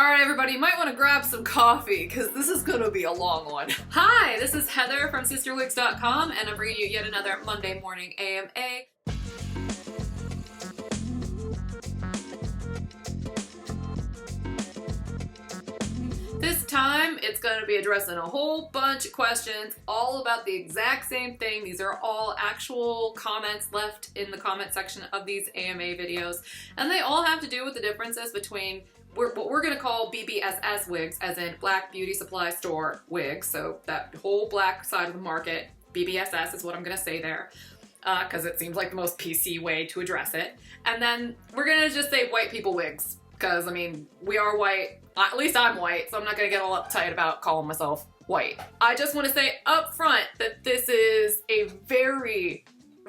Alright everybody, you might want to grab some coffee because this is going to be a long one. Hi, this is Heather from CysterWigs.com and I'm bringing you yet another Monday morning AMA. This time, it's going to be addressing a whole bunch of questions all about the exact same thing. These are all actual comments left in the comment section of these AMA videos, and they all have to do with the differences between what we're going to call BBSS wigs, as in Black Beauty Supply Store wigs, so that whole black side of the market. BBSS is what I'm going to say there, because it seems like the most PC way to address it. And then we're going to just say white people wigs, because, I mean, we are white. At least I'm white, so I'm not gonna get all uptight about calling myself white. I just want to say up front that this is a very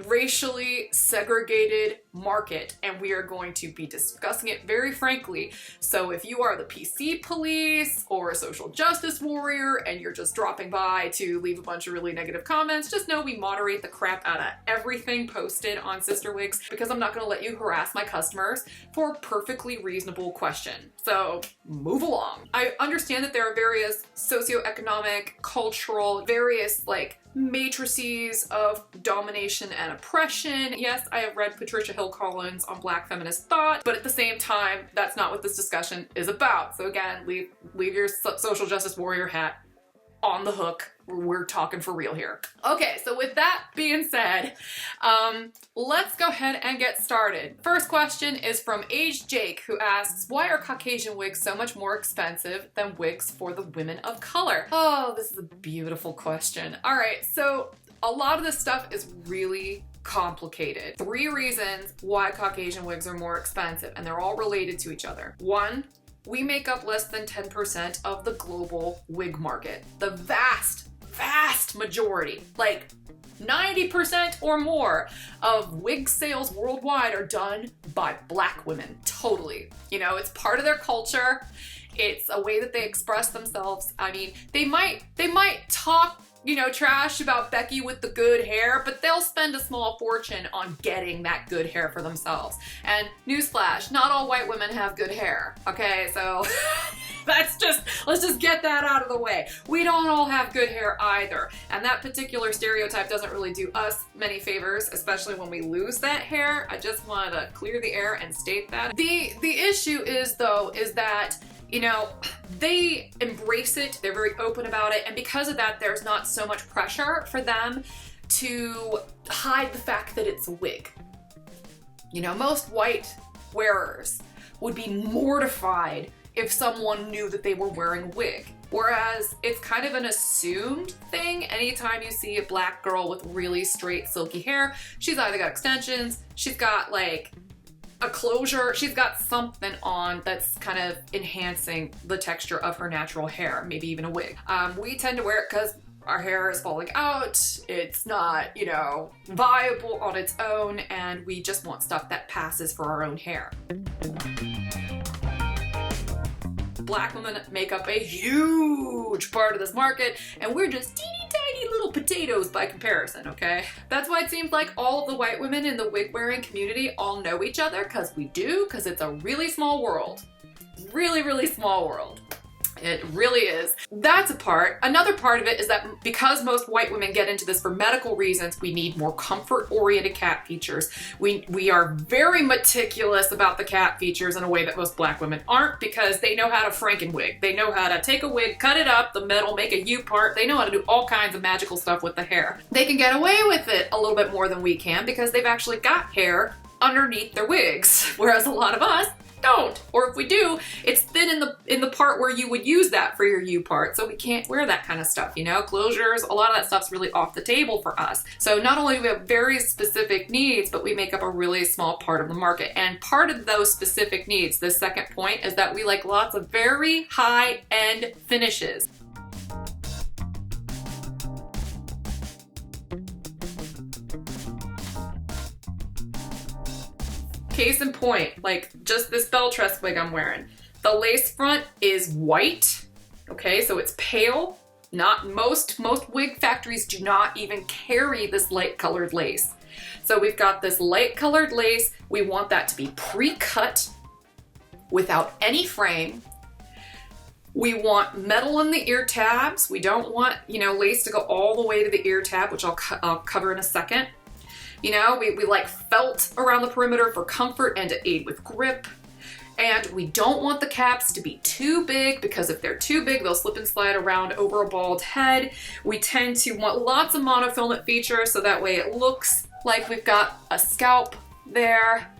racially segregated market, and we are going to be discussing it very frankly. So if you are the PC police or a social justice warrior and you're just dropping by to leave a bunch of really negative comments, just know we moderate the crap out of everything posted on CysterWigs, because I'm not going to let you harass my customers for a perfectly reasonable question. So move along. I understand that there are various socioeconomic, cultural, various matrices of domination and oppression. Yes, I have read Patricia Hill Collins on Black feminist thought, but at the same time, that's not what this discussion is about. So again, leave your social justice warrior hat on the hook. We're talking for real here. Okay, so with that being said, let's go ahead and get started. First question is from Aged Jake, who asks, why are Caucasian wigs so much more expensive than wigs for the women of color? Oh, this is a beautiful question. All right, so a lot of this stuff is really complicated. 3 reasons why Caucasian wigs are more expensive, and they're all related to each other. 1, we make up less than 10% of the global wig market. The vast majority, like 90% or more of wig sales worldwide are done by Black women. Totally. You know, it's part of their culture. It's a way that they express themselves. I mean, they might talk, you know, trash about Becky with the good hair, but they'll spend a small fortune on getting that good hair for themselves. And newsflash, not all white women have good hair, okay? So let's just get that out of the way. We don't all have good hair either. And that particular stereotype doesn't really do us many favors, especially when we lose that hair. I just wanted to clear the air and state that. The issue is that, you know, they embrace it, they're very open about it, and because of that, there's not so much pressure for them to hide the fact that it's a wig. You know, most white wearers would be mortified if someone knew that they were wearing a wig. Whereas it's kind of an assumed thing. Anytime you see a Black girl with really straight, silky hair, she's either got extensions, she's got like a closure, she's got something on that's kind of enhancing the texture of her natural hair, maybe even a wig. We tend to wear it because our hair is falling out, it's not, you know, viable on its own, and we just want stuff that passes for our own hair. Black women make up a huge part of this market, and we're just teeny tiny little potatoes by comparison, okay? That's why it seems like all of the white women in the wig wearing community all know each other, because we do, because it's a really small world. Really, really small world. It really is. That's a part. Another part of it is that because most white women get into this for medical reasons, we need more comfort-oriented cap features. We are very meticulous about the cap features in a way that most Black women aren't, because they know how to Frankenwig. They know how to take a wig, cut it up, the metal, make a U-part. They know how to do all kinds of magical stuff with the hair. They can get away with it a little bit more than we can because they've actually got hair underneath their wigs, whereas a lot of us don't. Or if we do, it's thin in the part where you would use that for your U part, so we can't wear that kind of stuff, you know? Closures, a lot of that stuff's really off the table for us. So not only do we have very specific needs, but we make up a really small part of the market. And part of those specific needs, the second point, is that we like lots of very high-end finishes. Case in point, like just this bell tress wig I'm wearing. The lace front is white, okay, so it's pale. Not most wig factories do not even carry this light colored lace. So we've got this light colored lace. We want that to be pre-cut without any frame. We want metal in the ear tabs. We don't want, you know, lace to go all the way to the ear tab, which I'll cover in a second. You know, we like felt around the perimeter for comfort and to aid with grip. And we don't want the caps to be too big, because if they're too big, they'll slip and slide around over a bald head. We tend to want lots of monofilament features, so that way it looks like we've got a scalp there.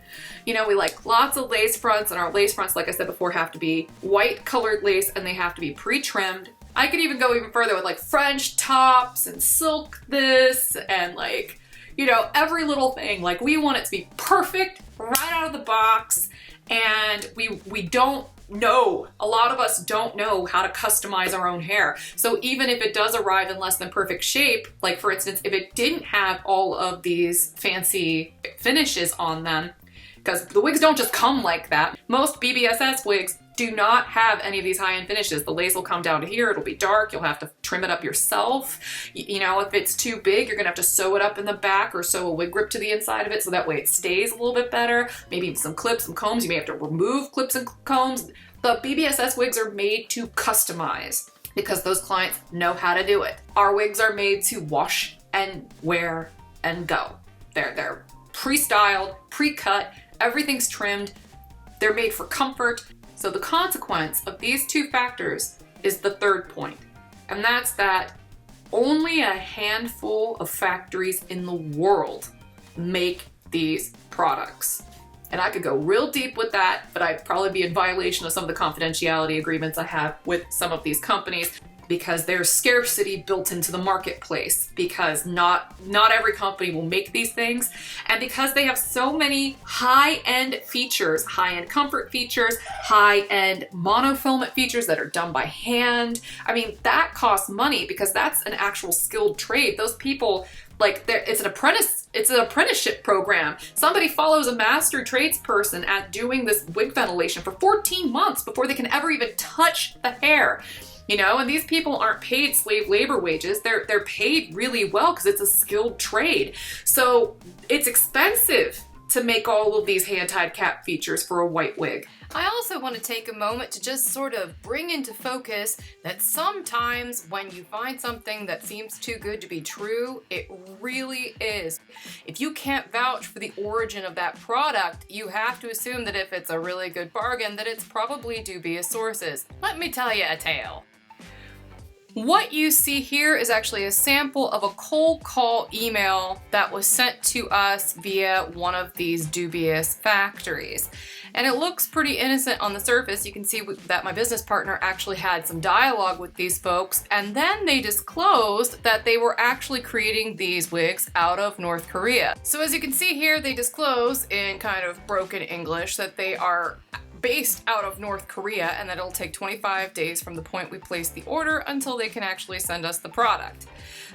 You know, we like lots of lace fronts, and our lace fronts, like I said before, have to be white colored lace, and they have to be pre-trimmed. I could even go even further with like French tops and silk this and like, you know, every little thing. Like, we want it to be perfect right out of the box. And we don't know, a lot of us don't know how to customize our own hair. So even if it does arrive in less than perfect shape, like for instance, if it didn't have all of these fancy finishes on them, because the wigs don't just come like that. Most BBSS wigs do not have any of these high-end finishes. The lace will come down to here, it'll be dark, you'll have to trim it up yourself. You know, if it's too big, you're gonna have to sew it up in the back or sew a wig grip to the inside of it so that way it stays a little bit better. Maybe some clips, some combs, you may have to remove clips and combs. The BBSS wigs are made to customize because those clients know how to do it. Our wigs are made to wash and wear and go. They're pre-styled, pre-cut, everything's trimmed, they're made for comfort. So the consequence of these two factors is the third point, and that's that only a handful of factories in the world make these products. And I could go real deep with that, but I'd probably be in violation of some of the confidentiality agreements I have with some of these companies, because there's scarcity built into the marketplace, because not every company will make these things, and because they have so many high-end features, high-end comfort features, high-end monofilament features that are done by hand. I mean, that costs money because that's an actual skilled trade. Those people, like, it's an apprenticeship program. Somebody follows a master tradesperson at doing this wig ventilation for 14 months before they can ever even touch the hair. You know, and these people aren't paid slave labor wages. They're paid really well because it's a skilled trade. So it's expensive to make all of these hand-tied cap features for a white wig. I also want to take a moment to just sort of bring into focus that sometimes when you find something that seems too good to be true, it really is. If you can't vouch for the origin of that product, you have to assume that if it's a really good bargain, that it's probably dubious sources. Let me tell you a tale. What you see here is actually a sample of a cold call email that was sent to us via one of these dubious factories. And it looks pretty innocent on the surface. You can see that my business partner actually had some dialogue with these folks, and then they disclosed that they were actually creating these wigs out of North Korea. So as you can see here, they disclose in kind of broken English that they are based out of North Korea, and that it'll take 25 days from the point we place the order until they can actually send us the product.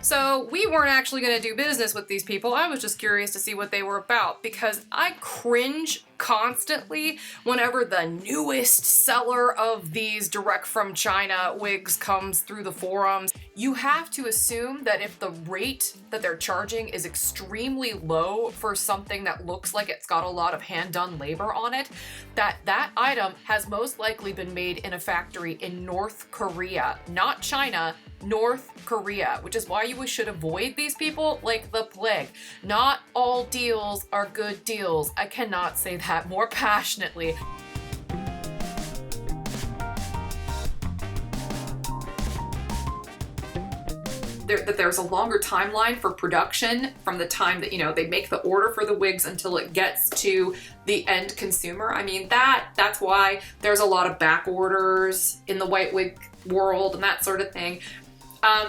So we weren't actually going to do business with these people. I was just curious to see what they were about, because I cringe constantly whenever the newest seller of these direct from China wigs comes through the forums. You have to assume that if the rate that they're charging is extremely low for something that looks like it's got a lot of hand-done labor on it, that item has most likely been made in a factory in North Korea, not China, North Korea, which is why you should avoid these people like the plague. Not all deals are good deals. I cannot say that more passionately. That there's a longer timeline for production from the time that, you know, they make the order for the wigs until it gets to the end consumer. I mean, that's why there's a lot of back orders in the white wig world and that sort of thing.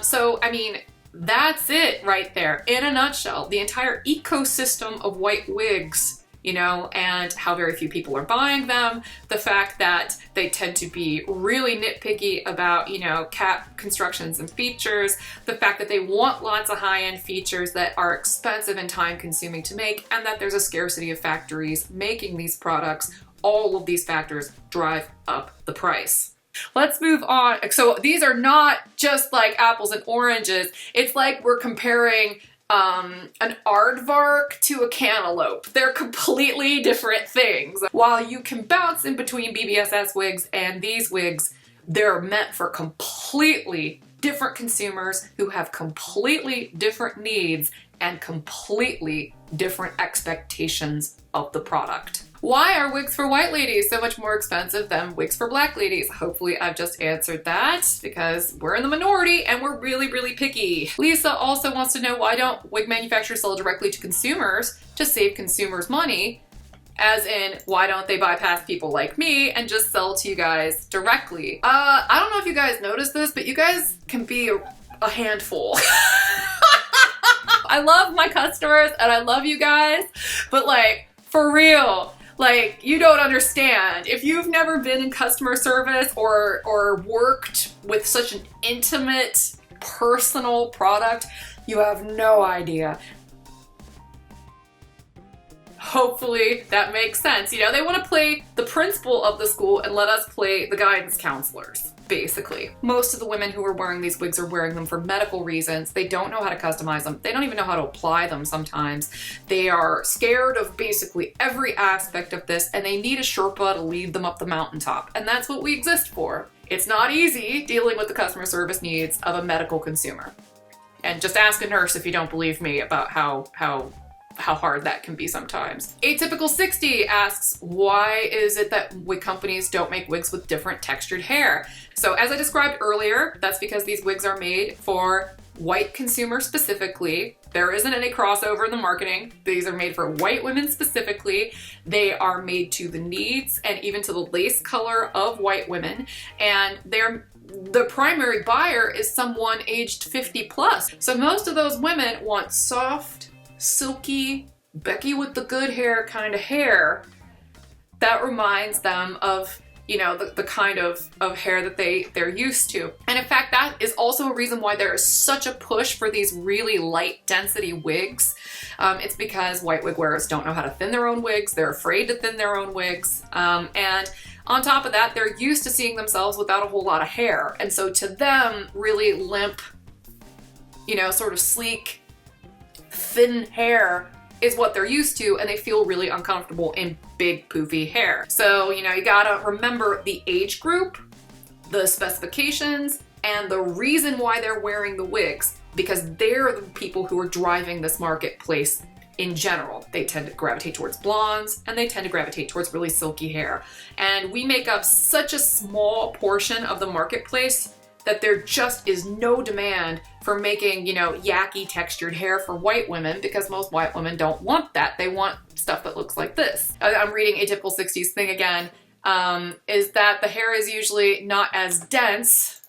So, I mean, that's it right there in a nutshell. The entire ecosystem of white wigs, you know, and how very few people are buying them. The fact that they tend to be really nitpicky about, you know, cap constructions and features. The fact that they want lots of high-end features that are expensive and time-consuming to make, and that there's a scarcity of factories making these products. All of these factors drive up the price. Let's move on. So these are not just like apples and oranges. It's like we're comparing an aardvark to a cantaloupe. They're completely different things. While you can bounce in between BBSS wigs and these wigs, They're meant for completely different consumers who have completely different needs and completely different expectations of the product. Why are wigs for white ladies so much more expensive than wigs for black ladies? Hopefully I've just answered that, because we're in the minority and we're really, really picky. Lisa also wants to know, why don't wig manufacturers sell directly to consumers to save consumers money? As in, why don't they bypass people like me and just sell to you guys directly? I don't know if you guys noticed this, but you guys can be a handful. I love my customers and I love you guys, but like, for real, like, you don't understand. If you've never been in customer service or worked with such an intimate, personal product, you have no idea. Hopefully that makes sense. You know, they want to play the principal of the school and let us play the guidance counselors, basically. Most of the women who are wearing these wigs are wearing them for medical reasons. They don't know how to customize them. They don't even know how to apply them sometimes. They are scared of basically every aspect of this, and they need a Sherpa to lead them up the mountaintop. And that's what we exist for. It's not easy dealing with the customer service needs of a medical consumer. And just ask a nurse if you don't believe me about how hard that can be sometimes. Atypical 60 asks, why is it that wig companies don't make wigs with different textured hair? So as I described earlier, that's because these wigs are made for white consumers specifically. There isn't any crossover in the marketing. These are made for white women specifically. They are made to the needs and even to the lace color of white women. And the primary buyer is someone aged 50 plus. So most of those women want soft, silky, Becky with the good hair kind of hair that reminds them of, you know, the kind of hair that they're used to. And in fact, that is also a reason why there is such a push for these really light density wigs. It's because white wig wearers don't know how to thin their own wigs. They're afraid to thin their own wigs. And on top of that, they're used to seeing themselves without a whole lot of hair. And so to them, really limp, you know, sort of sleek, thin hair is what they're used to, and they feel really uncomfortable in big poofy hair. So, you know, you gotta remember the age group, the specifications, and the reason why they're wearing the wigs, because they're the people who are driving this marketplace in general. They tend to gravitate towards blondes, and they tend to gravitate towards really silky hair. And we make up such a small portion of the marketplace that there just is no demand for making, you know, yucky textured hair for white women, because most white women don't want that. They want stuff that looks like this. I'm reading Atypical 60's thing again, is that the hair is usually not as dense.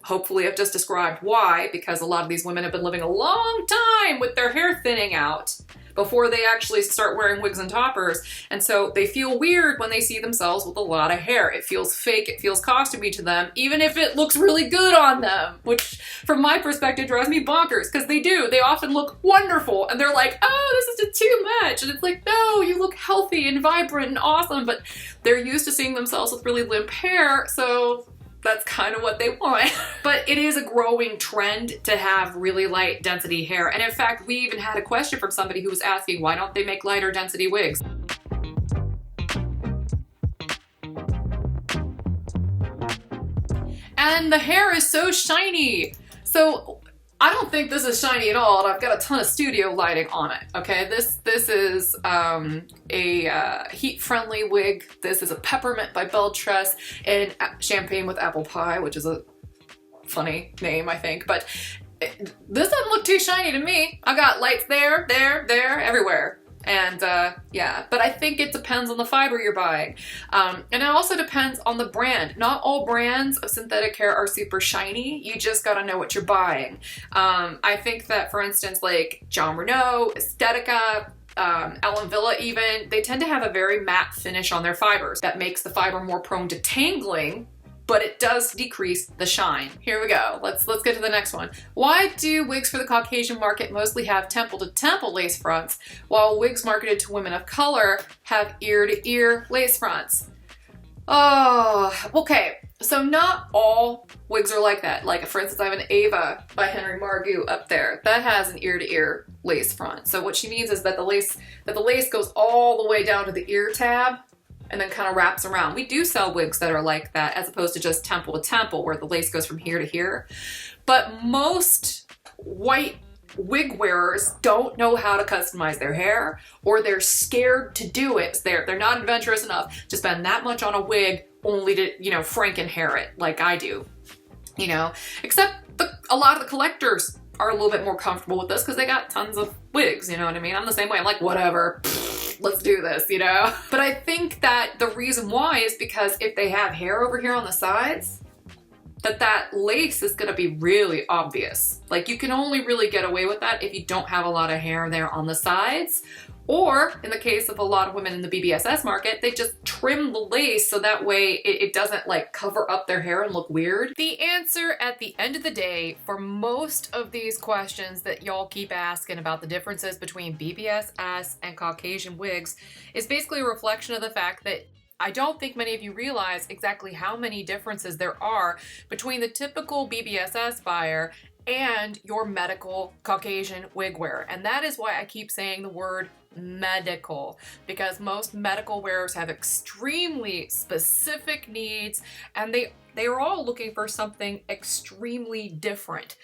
Hopefully I've just described why, because a lot of these women have been living a long time with their hair thinning out before they actually start wearing wigs and toppers. And so they feel weird when they see themselves with a lot of hair. It feels fake, it feels costumey to them, even if it looks really good on them, which from my perspective drives me bonkers, because they do. They often look wonderful and they're like, oh, this is just too much. And it's like, no, you look healthy and vibrant and awesome, but they're used to seeing themselves with really limp hair, so that's kind of what they want. But it is a growing trend to have really light density hair. And in fact, we even had a question from somebody who was asking, why don't they make lighter density wigs? And the hair is so shiny. So I don't think this is shiny at all, and I've got a ton of studio lighting on it, okay? This is a heat-friendly wig. This is a Peppermint by Beltress and Champagne with Apple Pie, which is a funny name, I think, but this doesn't look too shiny to me. I've got lights there, everywhere. And yeah, but I think it depends on the fiber you're buying. And it also depends on the brand. Not all brands of synthetic hair are super shiny. You just gotta know what you're buying. I think that, for instance, like John Renault, Estetica, Ellen Villa even, they tend to have a very matte finish on their fibers. That makes the fiber more prone to tangling, but it does decrease the shine. Here we go. Let's get to the next one. Why do wigs for the Caucasian market mostly have temple-to-temple lace fronts, while wigs marketed to women of color have ear-to-ear lace fronts? Oh, okay. So not all wigs are like that. Like, for instance, I have an Ava by Henry Margu up there. That has an ear-to-ear lace front. So what she means is that the lace goes all the way down to the ear tab, and then kind of wraps around. We do sell wigs that are like that, as opposed to just temple to temple where the lace goes from here to here. But most white wig wearers don't know how to customize their hair, or they're scared to do it. They're not adventurous enough to spend that much on a wig only to, you know, franken hair it like I do, you know, except a lot of the collectors are a little bit more comfortable with this because they got tons of wigs, you know what I mean? I'm the same way. I'm like, whatever, let's do this, you know? But I think that the reason why is because if they have hair over here on the sides, that lace is gonna be really obvious. Like, you can only really get away with that if you don't have a lot of hair there on the sides. Or in the case of a lot of women in the BBSS market, they just trim the lace so that way it doesn't like cover up their hair and look weird. The answer at the end of the day for most of these questions that y'all keep asking about the differences between BBSS and Caucasian wigs is basically a reflection of the fact that I don't think many of you realize exactly how many differences there are between the typical BBSS buyer and your medical Caucasian wig wearer. And that is why I keep saying the word medical, because most medical wearers have extremely specific needs and they are all looking for something extremely different.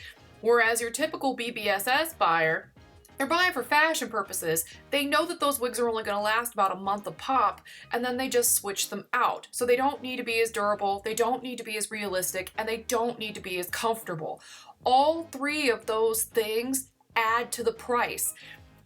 Whereas your typical BBSS buyer, they're buying for fashion purposes. They know that those wigs are only going to last about a month a pop, and then they just switch them out. So they don't need to be as durable, they don't need to be as realistic, and they don't need to be as comfortable. All three of those things add to the price.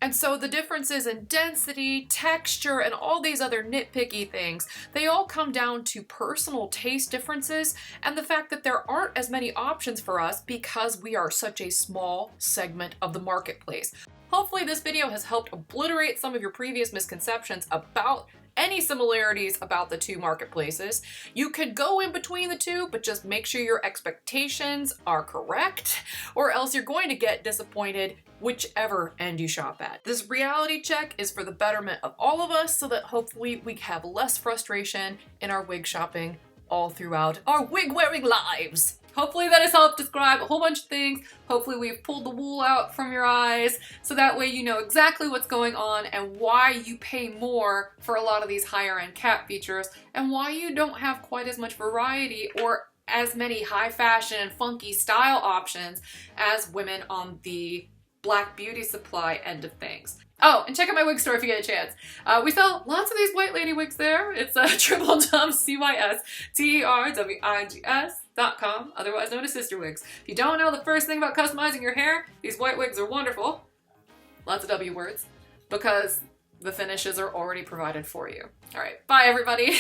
And so the differences in density, texture, and all these other nitpicky things, they all come down to personal taste differences and the fact that there aren't as many options for us because we are such a small segment of the marketplace. Hopefully this video has helped obliterate some of your previous misconceptions about any similarities about the two marketplaces. You could go in between the two, but just make sure your expectations are correct, or else you're going to get disappointed whichever end you shop at. This reality check is for the betterment of all of us so that hopefully we have less frustration in our wig shopping all throughout our wig wearing lives. Hopefully that has helped describe a whole bunch of things. Hopefully we've pulled the wool out from your eyes so that way you know exactly what's going on and why you pay more for a lot of these higher end cap features and why you don't have quite as much variety or as many high fashion and funky style options as women on the Black Beauty Supply end of things. Oh, and check out my wig store if you get a chance. We sell lots of these white lady wigs there. It's CYSTERWIGS.com, otherwise known as CysterWigs. If you don't know the first thing about customizing your hair, these white wigs are wonderful. Lots of W words, because the finishes are already provided for you. All right, bye everybody.